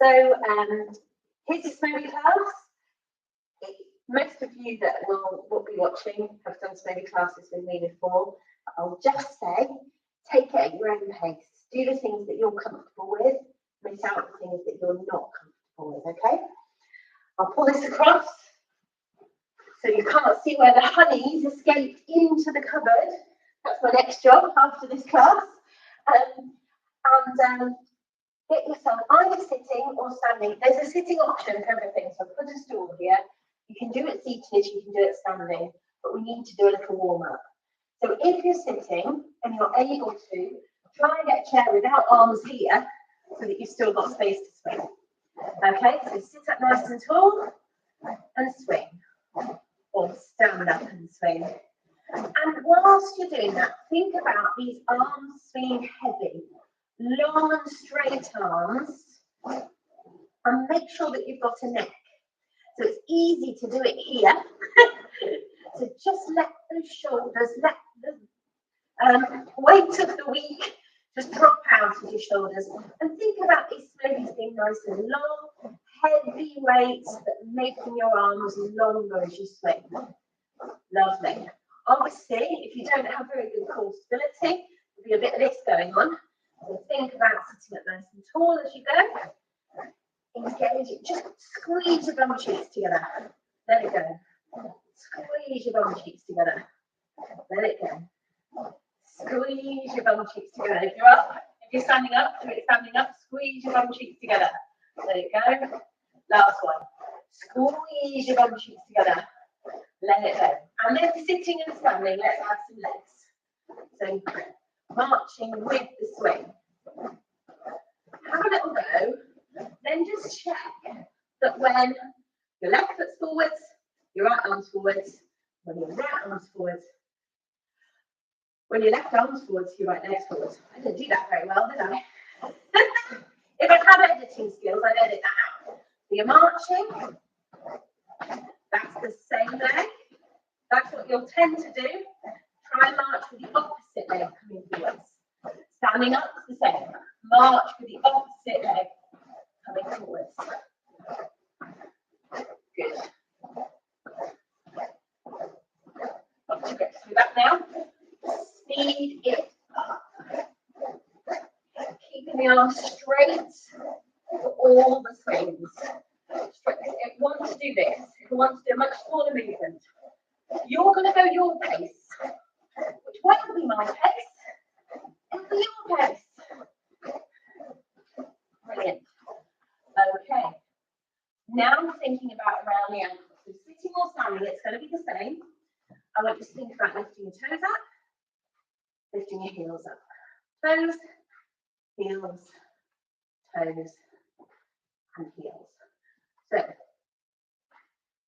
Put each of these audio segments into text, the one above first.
So here's your Smovey class. Most of you that will be watching have done Smovey classes with me before. I'll just say, take it at your own pace. Do the things that you're comfortable with. Miss out the things that you're not comfortable with, okay? I'll pull this across so you can't see where the honey's escaped into the cupboard. That's my next job after this class. Get yourself either sitting or standing. There's a sitting option for everything, so put a stool here. You can do it seated, you can do it standing, but we need to do a little warm-up. So if you're sitting and you're able to, try and get a chair without arms here so that you've still got space to swing. Okay, so sit up nice and tall and swing, or stand up and swing. And whilst you're doing that, think about these arms swinging heavy, long and straight arms, and make sure that you've got a neck. So it's easy to do it here. So just let those shoulders, let the weight of the week just drop out of your shoulders. And think about these Smovies being nice and long, heavy weights, but making your arms longer as you swing. Lovely. Obviously, if you don't have very good core stability, there'll be a bit of this going on. So think about sitting up nice and tall as you go. Engage it. Just squeeze your bum cheeks together. Let it go. Squeeze your bum cheeks together. Let it go. Squeeze your bum cheeks together. If you're up, if you're standing up, do it standing up. Squeeze your bum cheeks together. Let it go. Last one. Squeeze your bum cheeks together. Let it go. And then sitting and standing, let's add some legs. So marching with the swing. Have a little go. Then just check that when your left foot's forwards, your right arm's forwards, when your right arm's forwards, when your left arm's forwards, your right leg's forwards. I didn't do that very well, did I? If I had editing skills, I'd edit that out. So you're marching. That's the same leg. That's what you'll tend to do. Try and march with the opposite leg coming forwards. Standing up is the same. March with the opposite leg coming forwards. Good. Got to get through that now. Speed it up. Keeping the arms straight for all the swings. If you want to do this, if you want to do a much smaller movement, you're going to go your pace, which won't be my pace. It'll be your pace. Brilliant. Okay. Now I'm thinking about around the ankles. So sitting or standing, it's going to be the same. I want you to think about lifting your toes up, lifting your heels up. Toes, heels, toes, and heels. So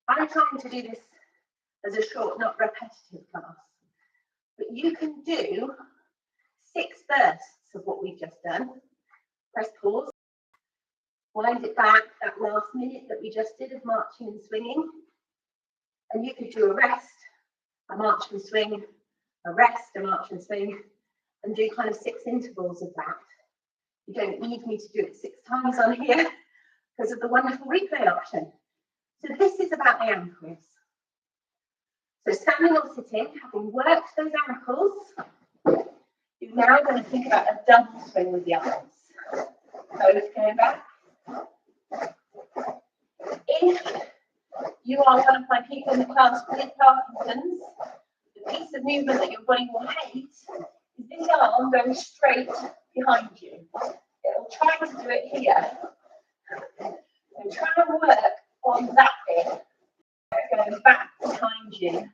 I'm trying to do this as a short, not repetitive class. But you can do 6 bursts of what we've just done. Press pause. Wind it back that last minute that we just did of marching and swinging. And you could do a rest, a march and swing, a rest, a march and swing, and do kind of 6 intervals of that. You don't need me to do it 6 times on here because of the wonderful replay option. So this is about the ankles. So standing or sitting, having worked those ankles, you're now going to think about a double swing with the arms. Toes going back. If you are one of my people in the class with Parkinson's, the piece of movement that your body will hate is this arm going straight behind you. It will try to do it here. So try and work on that bit, going back behind you.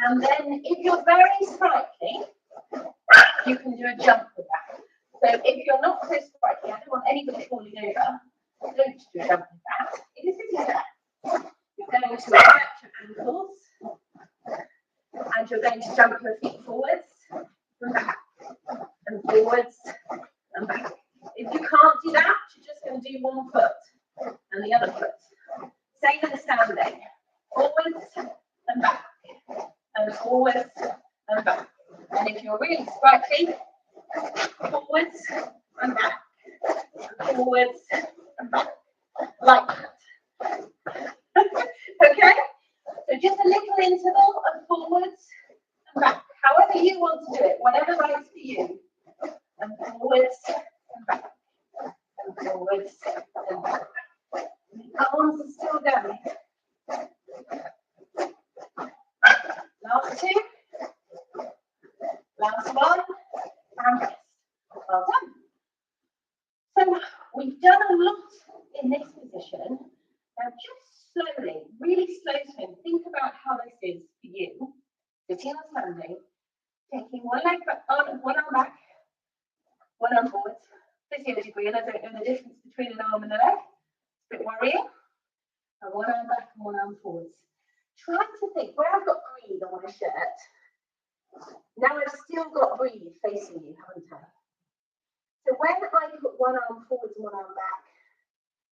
And then if you're very sprightly, you can do a jump with that. So if you're not so sprightly, I don't want anybody falling over, don't do a jump with that. If you're sitting there, you're going to work your ankles, and you're going to jump your feet forwards and back, and forwards and back. If you can't do that, you're just going to do one foot and the other foot. Same in the standing. Forwards and back, and forwards and back. And if you're really sprightly, forwards and back, and forwards and back, like that. Okay? So just a little interval of forwards and back. However you want to do it, whatever works for you. And forwards and back. And forwards and back. The arms are still going. Last two. Last one. And rest. Well done. So we've done a lot in this position. Now just slowly, really slow swim. Think about how this is for you. Sitting or standing. Taking one leg back, one arm back, one arm forwards. Physio degree, and I don't know the difference between an arm and a leg. It's a bit worrying. And one arm back and one arm forwards. Try to think where I've got breathe on my shirt. Now I've still got breathe facing you, haven't I? So when I put one arm forwards and one arm back,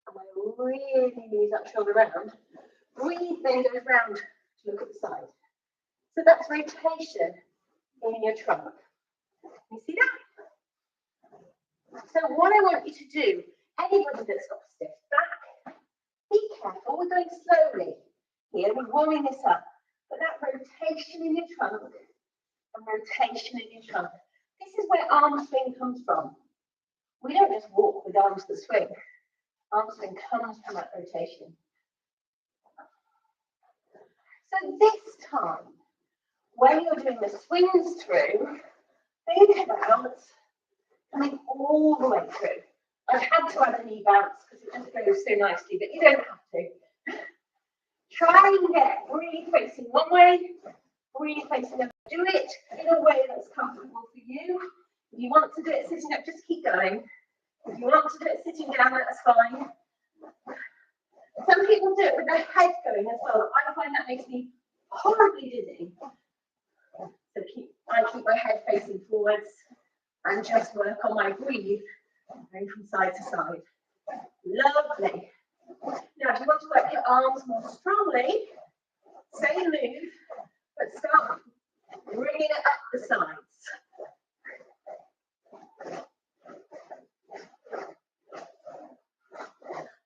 and I really knees up, shoulder round, breathe then goes round to look at the side. So that's rotation in your trunk. You see that? So what I want you to do, anybody that's got a stiff back, be careful, we're going slowly here, we're warming this up, but that rotation in your trunk and rotation in your trunk, this is where arm swing comes from. We don't just walk with arms that swing. Arm swing comes from that rotation. So this time, when you're doing the swings through, think about coming all the way through. I've had to add a knee bounce because it just goes so nicely, but you don't have to. Try and get breathe facing one way, breathe facing the other. Do it in a way that's comfortable for you. If you want to do it sitting up, just keep going. If you want to do it sitting down, that's fine. Some people do it with their head going as well. I find that makes me horribly dizzy. So I keep my head facing forwards and just work on my breathe, going from side to side. Lovely. Now, if you want to work your arms more strongly, same move, but start bringing it up the sides.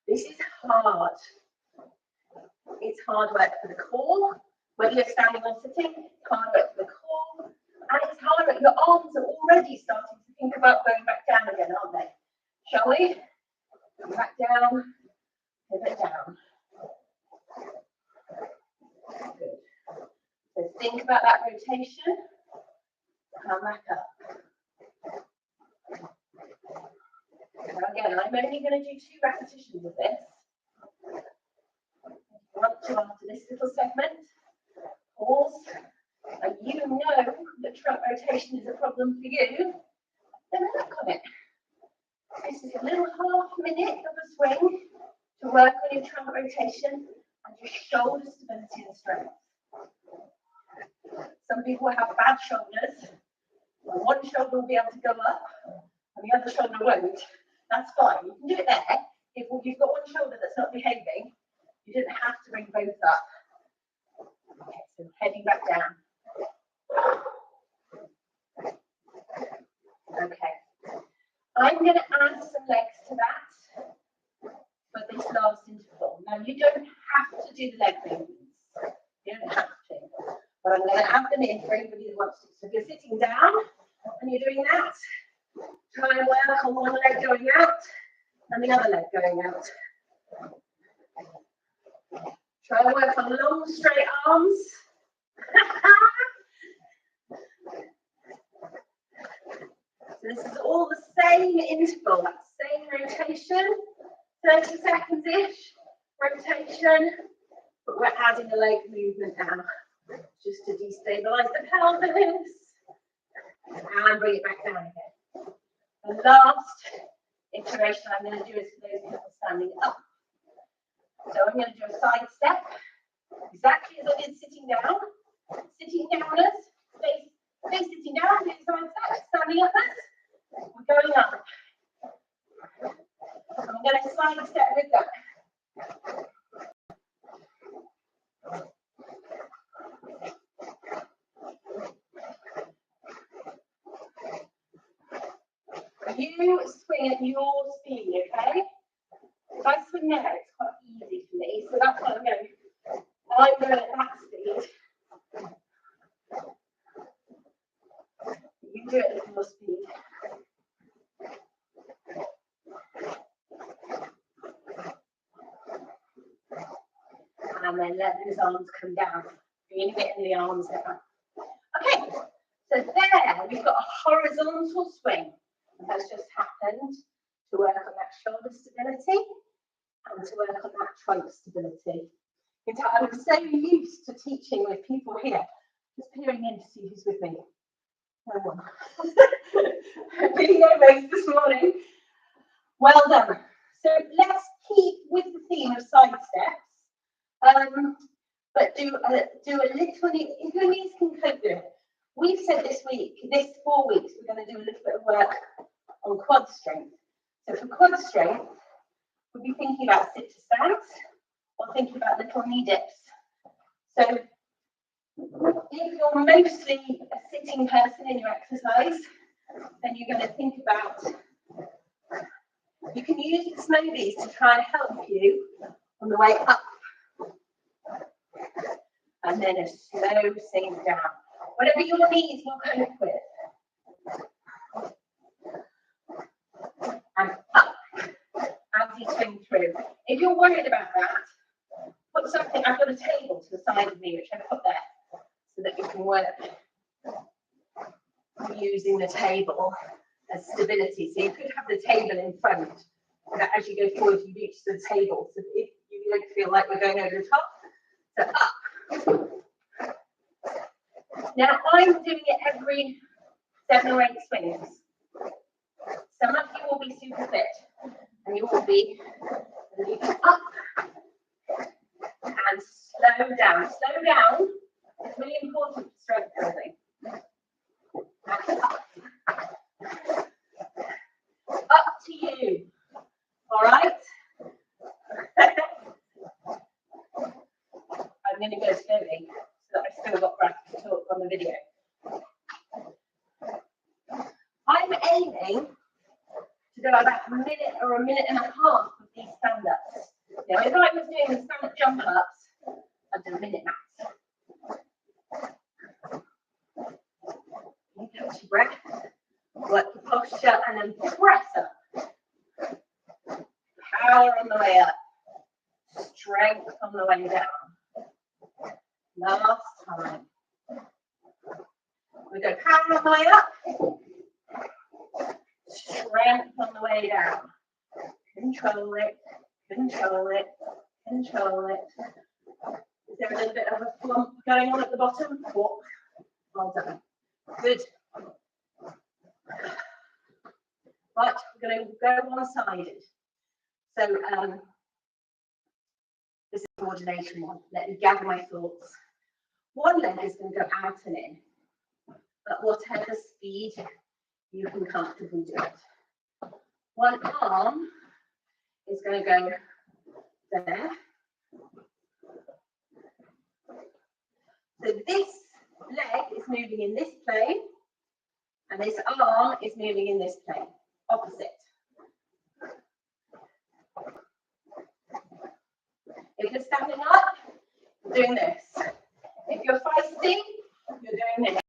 This is hard. It's hard work for the core. Whether you're standing or sitting, it's hard work for the core. And it's hard work. Your arms are already starting to think about going back down again, aren't they? Shall we? Come back down, pivot down. Good. So think about that rotation. Come back up. Now again, I'm only going to do 2 repetitions of this. If you want to, after this little segment, pause, and you know that trunk rotation is a problem for you, then work on it. This is a little half minute of a swing to work on your trunk rotation and your shoulder stability and strength. Some people have bad shoulders. One shoulder will be able to go up and the other shoulder won't. That's fine. You can do it there. If you've got one shoulder that's not behaving, you didn't have to bring both up. Okay, so heading back down. Okay. I'm going to add some legs to that for this last interval. Now, you don't have to do the leg movements. You don't have to. But I'm going to add them in for everybody that wants to. So if you're sitting down and you're doing that, try and work on one leg going out and the other leg going out. Try and work on long, straight arms. So this is all the same interval, that same rotation, 30 seconds-ish rotation, but we're adding a leg movement now, just to destabilize the pelvis and bring it back down again. The last iteration I'm going to do is for those people standing up. So I'm going to do a side step, exactly as I did sitting down. Sitting downwards, stay sitting down, do the side step, standing upwards. We're going up. I'm going to side step with that. You swing at your speed, okay? If I swing there, it's quite easy for me, so that's what I'm going. I'm going at that speed. You do it at your speed. And then let those arms come down. Really getting the arms down. Okay, so there we've got a horizontal swing. And that's just happened to work on that shoulder stability and to work on that trunk stability. In fact, I'm so used to teaching with people here, just peering in to see who's with me. No one. Really no most this morning. Well done. So let's keep with the theme of side steps, but do a little, if your knees can cope with it. We've said this 4 weeks, we're going to do a little bit of work on quad strength. So for quad strength, we'll be thinking about sit to stands or thinking about little knee dips. So if you're mostly a sitting person in your exercise, then you're going to think about, you can use the Smovies to try and help you on the way up. And then a slow sink down. Whatever your knees will cope with. And up as you swing through. If you're worried about that, put something, I've got a table to the side of me, which I put there, so that you can work using the table as stability. So you could have the table in front, so that as you go forward, you reach the table. So if you don't feel like we're going over the top, so up. Now I'm doing it every 7 or 8 swings. Some of you will be super fit, and you will be up and slow down. Slow down is really important for strength building. And up to you. All right. I'm going to go slowly so that I've still got breath to talk on the video. I'm aiming to do about a minute or a minute and a half of these stand-ups. Now, if I was doing the stand-up jump-ups, I'd do a minute max. You catch your breath, work your posture, and then press up. Power on the way up. Strength on the way down. Last time. We go power on the way up. Strength on the way down. Control it, control it, control it. Is there a little bit of a flump going on at the bottom? Walk. Well done. Good. Right, we're going to go one-sided. So this is a coordination one. Let me gather my thoughts. One leg is going to go out and in, but whatever speed you can comfortably do it. One arm is going to go there. So this leg is moving in this plane, and this arm is moving in this plane, opposite. If you're standing up, you're doing this. If you're feisty, you're doing this.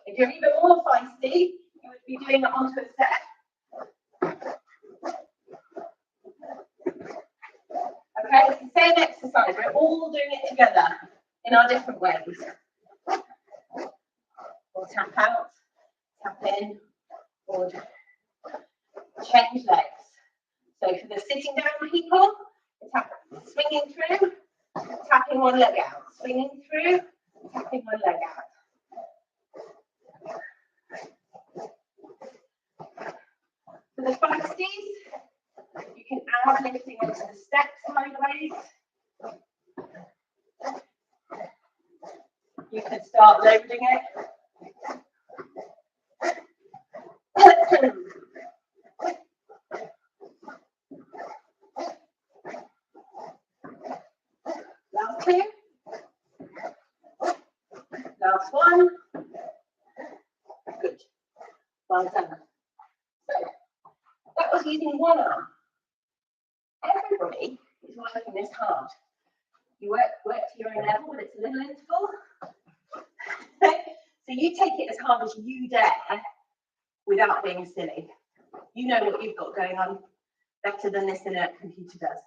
If you're even more feisty, you would be doing it onto a set. Okay, it's the same exercise. We're all doing it together in our different ways. Or tap out, tap in, or change legs. So for the sitting down people, swinging through, tapping one leg out. Swinging through, tapping one leg out. For the feisties, you can add lifting onto the steps sideways. You can start loading it. Last two. Last one. Good. Well done. So, using one arm. Everybody is working this hard. You work to your own level, but it's a little interval. So you take it as hard as you dare without being silly. You know what you've got going on better than this inert computer does.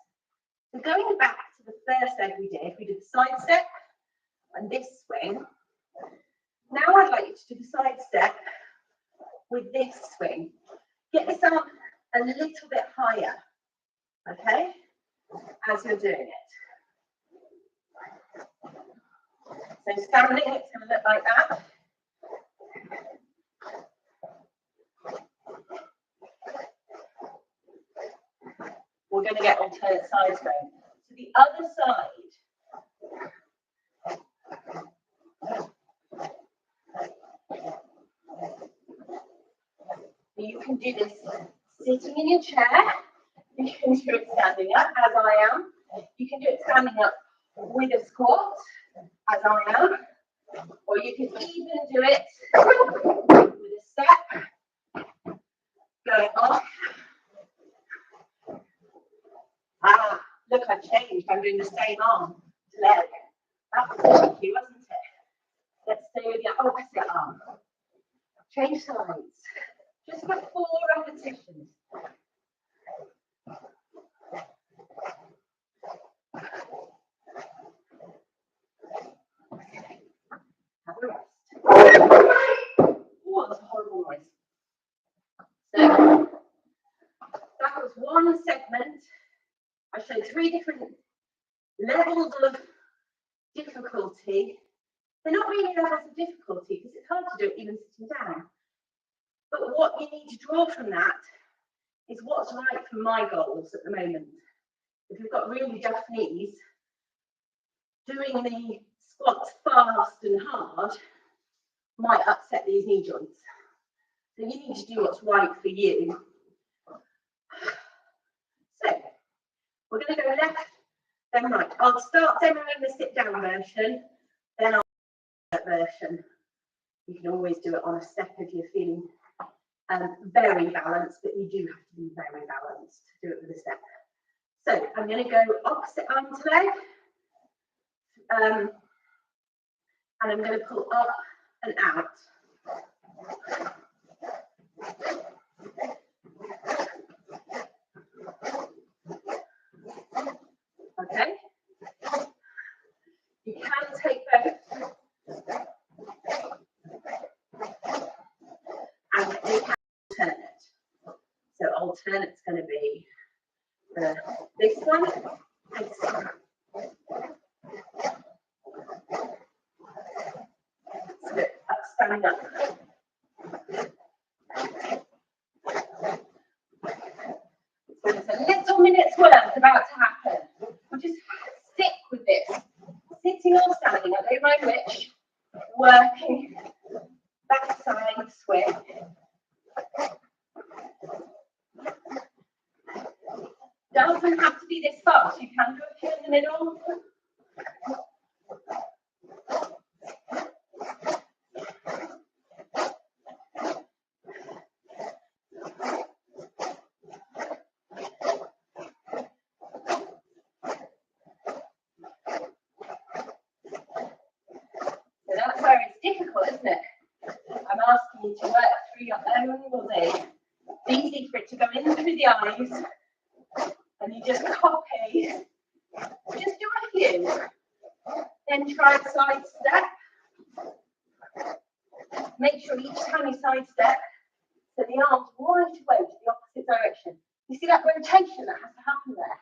So going back to the first leg we did the side step and this swing. Now I'd like you to do the side step with this swing. Get this arm a little bit higher, okay, as you're doing it. So standing, it's going to look like that. We're going to get alternate sides going. So the other side. You can do this sitting in your chair. You can do it standing up, as I am. You can do it standing up with a squat, as I am. Or you can even do it with a step, going off. Ah, look, I've changed. I'm doing the same arm to leg. That was tricky, wasn't it? Let's stay with your opposite arm. Change sides. Just for 4 repetitions. Have a rest. Oh, that's a horrible noise. So, that was one segment. I showed 3 different levels of difficulty. They're not really levels of difficulty because it's hard to do it even sitting down. But what you need to draw from that is what's right for my goals at the moment. If you've got really duff knees, doing the squats fast and hard might upset these knee joints. So you need to do what's right for you. So we're going to go left, then right. I'll start demoing the sit down version, then I'll do that version. You can always do it on a step if you're feeling very balanced, but you do have to be very balanced to do it with a step. So I'm going to go opposite arm to leg, and I'm going to pull up and out. Okay. You can take both, and you can alternate. So alternate's going to be this one, this one. So up, stand up. So there's a little minute's worth about to happen. We'll just stick with this. Sitting or standing, I don't mind which. Working backside swing. Doesn't have to be this fast. You can do a few in the middle. So that's where it's difficult, isn't it? I'm asking you to work through your own body. It's easy for it to go in through the eyes. And you just copy, just do a few, then try a side step. Make sure each time you side step, that the arms right away to the opposite direction. You see that rotation that has to happen there,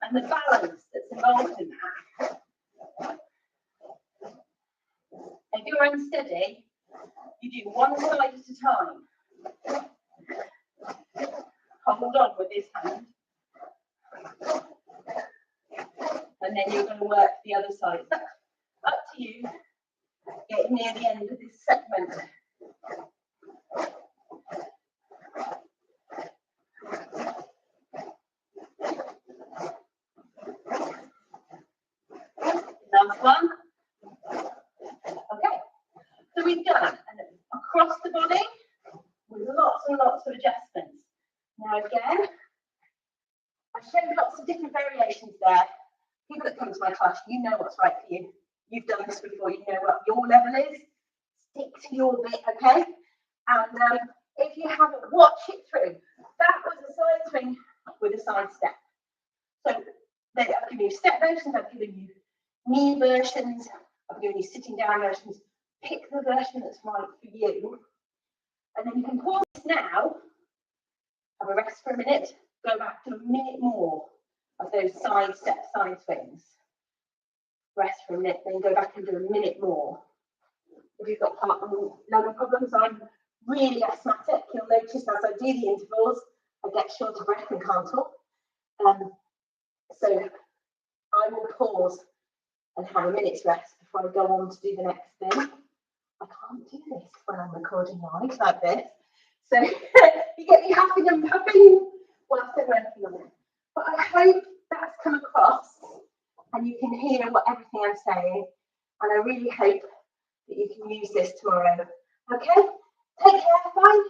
and the balance that's involved in that. If you're unsteady, you do one side at a time. Hold on with this hand. And then you're going to work the other side. So, up to you. Getting near the end of this segment. Last one. Okay. So we've done across the body with lots and lots of adjustments. Now Again, I showed lots of different variations there. People that come to my class, you know what's right for you. You've done this before, you know what your level is. Stick to your bit, okay? And if you haven't, watch it through. That was a side swing with a side step. So I've given you step versions, I've given you knee versions, I've given you sitting down versions. Pick the version that's right for you. And then you can pause now, have a rest for a minute, go back to a minute more of those side step side swings. Rest for a minute, then go back and do a minute more. If you've got heart and lung problems, I'm really asthmatic. You'll notice as I do the intervals, I get short of breath and can't talk. So I will pause and have a minute's rest before I go on to do the next thing. I can't do this when I'm recording live like this. So you get me huffing and puffing whilst I'm working on it. But I hope that's come across and you can hear everything I'm saying. And I really hope that you can use this tomorrow. Okay? Take care. Bye.